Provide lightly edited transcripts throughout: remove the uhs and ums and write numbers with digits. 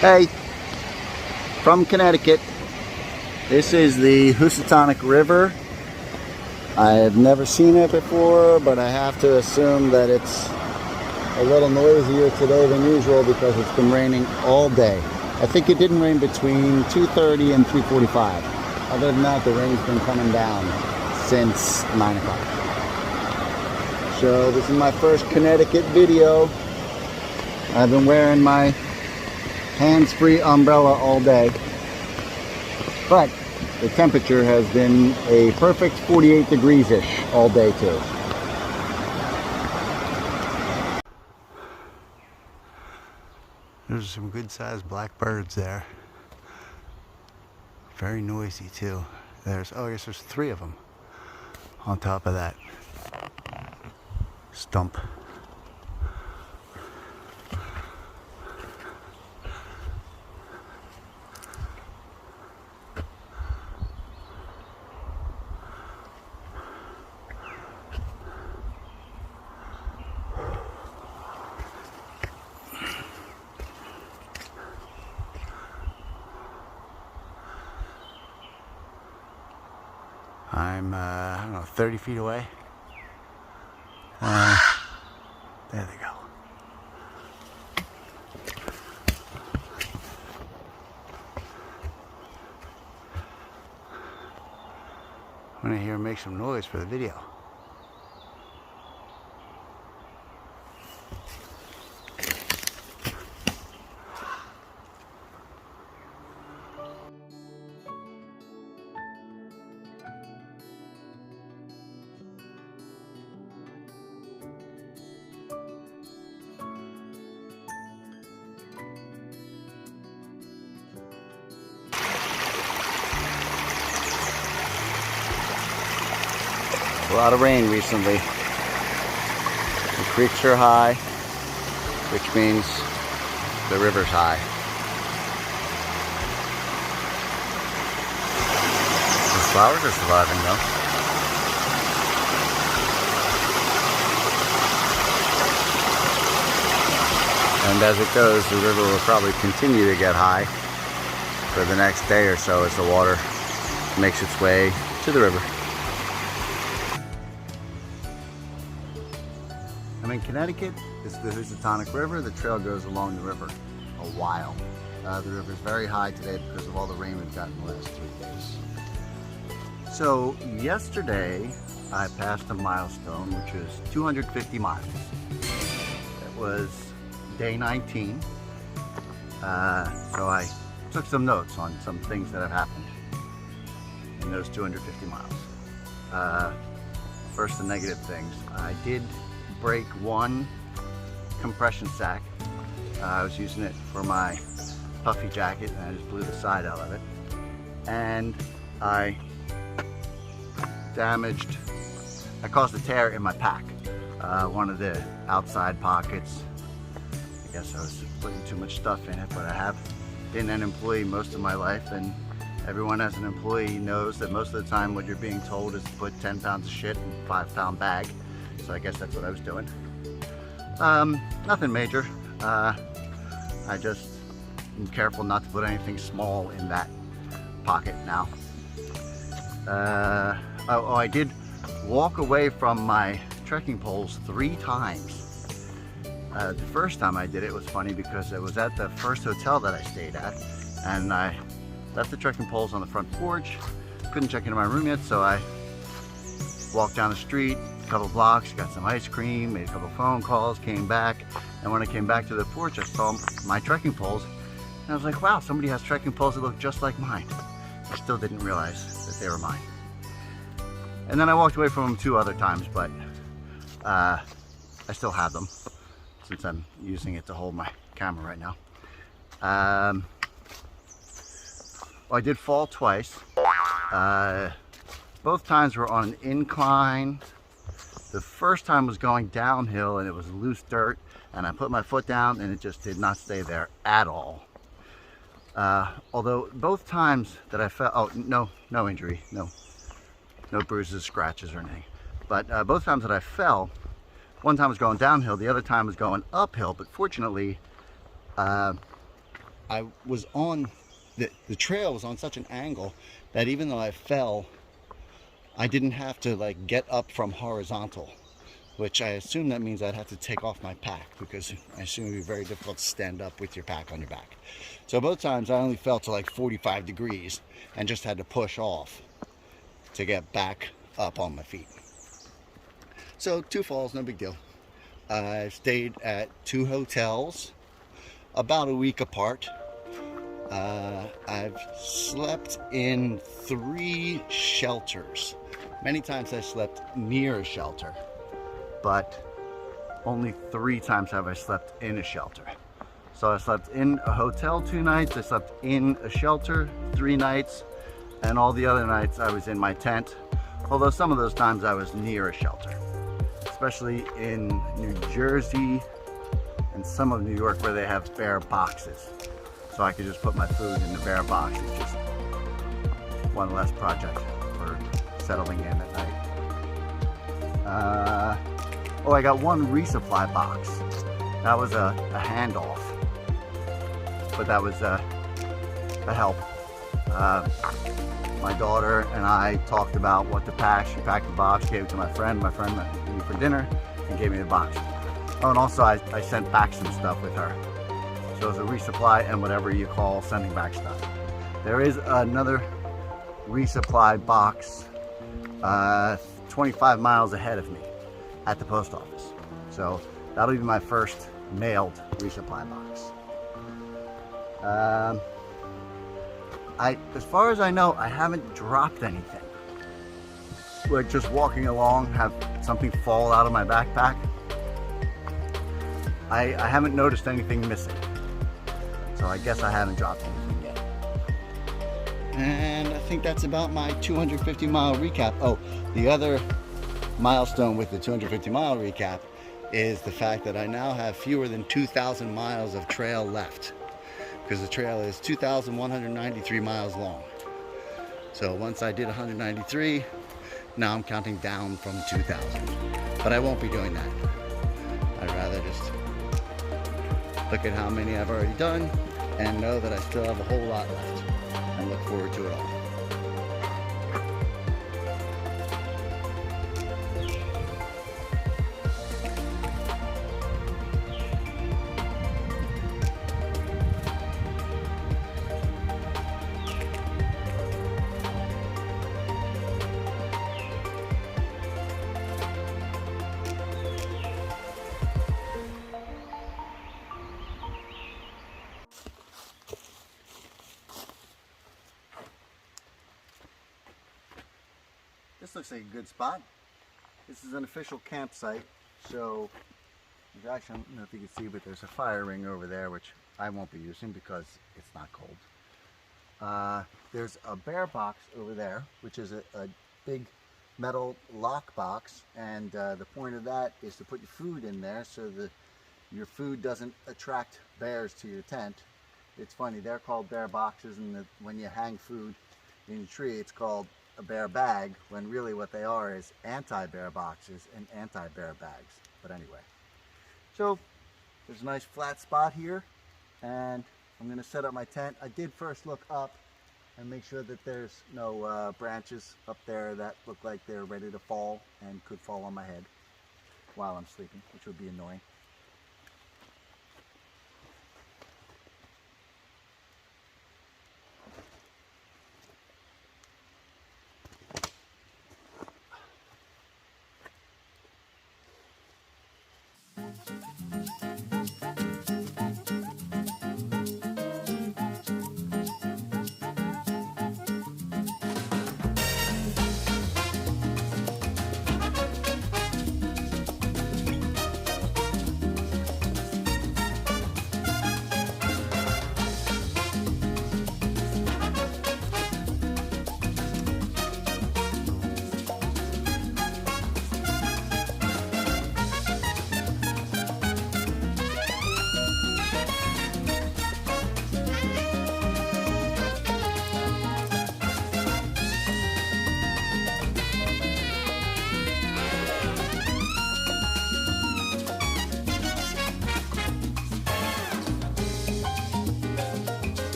Hey, from Connecticut. This is the Housatonic River. I've never seen it before, but I have to assume that it's a little noisier today than usual because it's been raining all day. I think it didn't rain between 2:30 and 3:45. Other than that, the rain's been coming down since 9 o'clock. So this is my first Connecticut video. I've been wearing my hands-free umbrella all day, but the temperature has been a perfect 48 degrees-ish all day too. There's some good-sized black birds there. Very noisy too. There's, oh, I guess there's 3 of them on top of that stump. I'm, I don't know, 30 feet away. There they go. I'm gonna hear them make some noise for the video. A lot of rain recently. The creeks are high, which means the river's high. The flowers are surviving though. And as it goes, the river will probably continue to get high for the next day or so as the water makes its way to the river. I'm in Connecticut. It's the Housatonic River. The trail goes along the river a while. The river's very high today because of all the rain we've gotten the last 3 days. So yesterday I passed a milestone, which is 250 miles. It was day 19. So I took some notes on some things that have happened in those 250 miles. First, the negative things. I did break one compression sack. I was using it for my puffy jacket and I just blew the side out of it. And I caused a tear in my pack. One of the outside pockets. I guess I was putting too much stuff in it, but I have been an employee most of my life, and everyone as an employee knows that most of the time what you're being told is to put 10 pounds of shit in a 5-pound bag. So I guess that's what I was doing. Nothing major. I just am careful not to put anything small in that pocket now. I did walk away from my trekking poles 3 times. The first time I did it was funny because it was at the first hotel that I stayed at, and I left the trekking poles on the front porch. Couldn't check into my room yet, so I walked down the street a couple blocks, got some ice cream, made a couple phone calls, came back, and when I came back to the porch I saw my trekking poles and I was like, wow, somebody has trekking poles that look just like mine. I still didn't realize that they were mine. And then I walked away from them 2 other times, but I still have them since I'm using it to hold my camera right now. Well, I did fall twice. Both times were on an incline. The first time was going downhill and it was loose dirt, and I put my foot down and it just did not stay there at all. Although both times that I fell, oh, no injury, no bruises, scratches or anything. But both times that I fell, one time was going downhill, the other time was going uphill, but fortunately I was on the trail was on such an angle that even though I fell, I didn't have to like get up from horizontal, which I assume that means I'd have to take off my pack, because I assume it would be very difficult to stand up with your pack on your back. So both times I only fell to like 45 degrees and just had to push off to get back up on my feet. So 2 falls, no big deal. I stayed at 2 hotels about a week apart. I've slept in 3 shelters. Many times I slept near a shelter, but only 3 times have I slept in a shelter. So I slept in a hotel 2 nights, I slept in a shelter 3 nights, and all the other nights I was in my tent, although some of those times I was near a shelter, especially in New Jersey and some of New York where they have bear boxes. So I could just put my food in the bear box. It's just one less project for settling in at night. Oh, I got 1 resupply box. That was a handoff, but that was a help. My daughter and I talked about what to pack. She packed the box, gave it to my friend. My friend met me for dinner and gave me the box. Oh, and also I sent back some stuff with her. So it was a resupply and whatever you call sending back stuff. There is another resupply box 25 miles ahead of me at the post office. So that'll be my first mailed resupply box. As far as I know, I haven't dropped anything. Like just walking along, have something fall out of my backpack. I haven't noticed anything missing. So I guess I haven't dropped anything yet. And I think that's about my 250 mile recap. Oh, the other milestone with the 250 mile recap is the fact that I now have fewer than 2,000 miles of trail left, because the trail is 2,193 miles long. So once I did 193, now I'm counting down from 2,000. But I won't be doing that. I'd rather just look at how many I've already done and know that I still have a whole lot left and look forward to it all. This looks like a good spot. This is an official campsite, so actually, I don't know if you can see, but there's a fire ring over there, which I won't be using because it's not cold. There's a bear box over there, which is a big metal lock box, and the point of that is to put your food in there so that your food doesn't attract bears to your tent. It's funny, they're called bear boxes, and when you hang food in a tree, it's called a bear bag, when really what they are is anti-bear boxes and anti-bear bags. But anyway, so there's a nice flat spot here, and I'm going to set up my tent. I did first look up and make sure that there's no branches up there that look like they're ready to fall and could fall on my head while I'm sleeping, which would be annoying.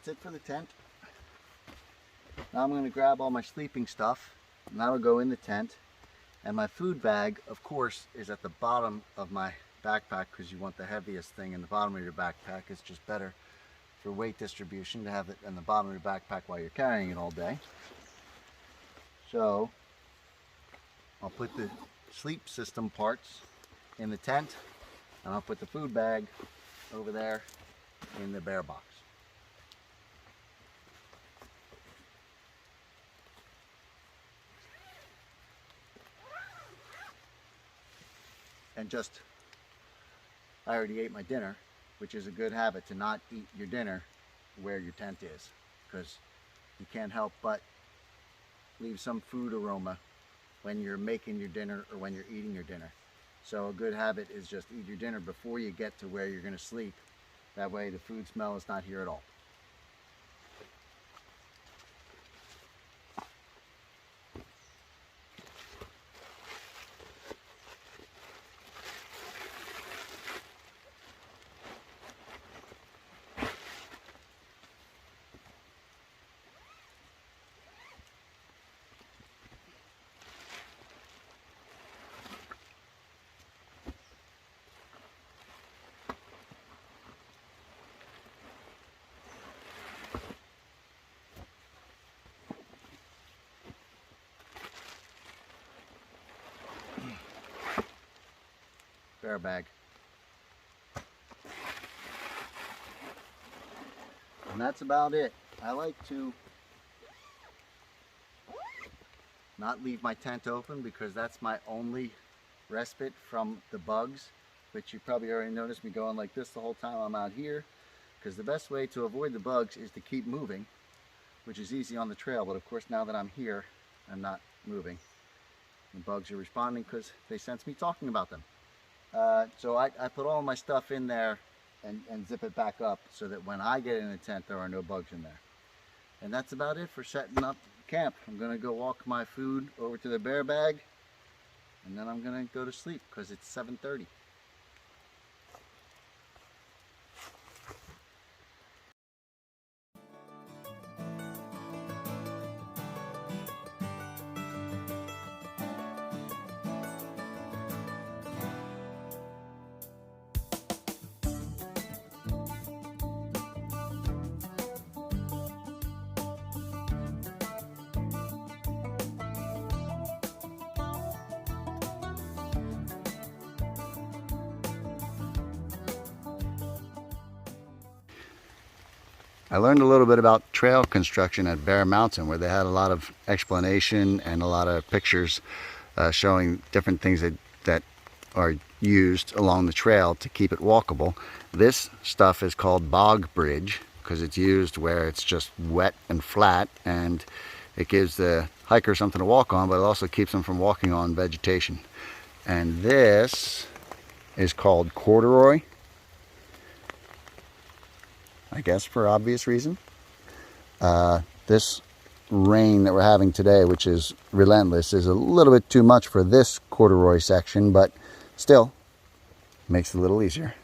it for the tent. Now I'm going to grab all my sleeping stuff, and that'll go in the tent. And my food bag, of course, is at the bottom of my backpack, because you want the heaviest thing in the bottom of your backpack. It's just better for weight distribution to have it in the bottom of your backpack while you're carrying it all day. So I'll put the sleep system parts in the tent, and I'll put the food bag over there in the bear box. And I already ate my dinner, which is a good habit, to not eat your dinner where your tent is, because you can't help but leave some food aroma when you're making your dinner or when you're eating your dinner. So a good habit is just eat your dinner before you get to where you're going to sleep. That way the food smell is not here at all. Bear bag. And that's about it. I like to not leave my tent open, because that's my only respite from the bugs, which you probably already noticed me going like this the whole time I'm out here, because the best way to avoid the bugs is to keep moving, which is easy on the trail. But of course, now that I'm here, I'm not moving. The bugs are responding because they sense me talking about them. So I put all my stuff in there and zip it back up, so that when I get in the tent, there are no bugs in there. And that's about it for setting up camp. I'm going to go walk my food over to the bear bag, and then I'm going to go to sleep, because it's 7:30. I learned a little bit about trail construction at Bear Mountain, where they had a lot of explanation and a lot of pictures showing different things that are used along the trail to keep it walkable. This stuff is called bog bridge, because it's used where it's just wet and flat, and it gives the hiker something to walk on, but it also keeps them from walking on vegetation. And this is called corduroy, I guess for obvious reason. This rain that we're having today, which is relentless, is a little bit too much for this corduroy section, but still makes it a little easier.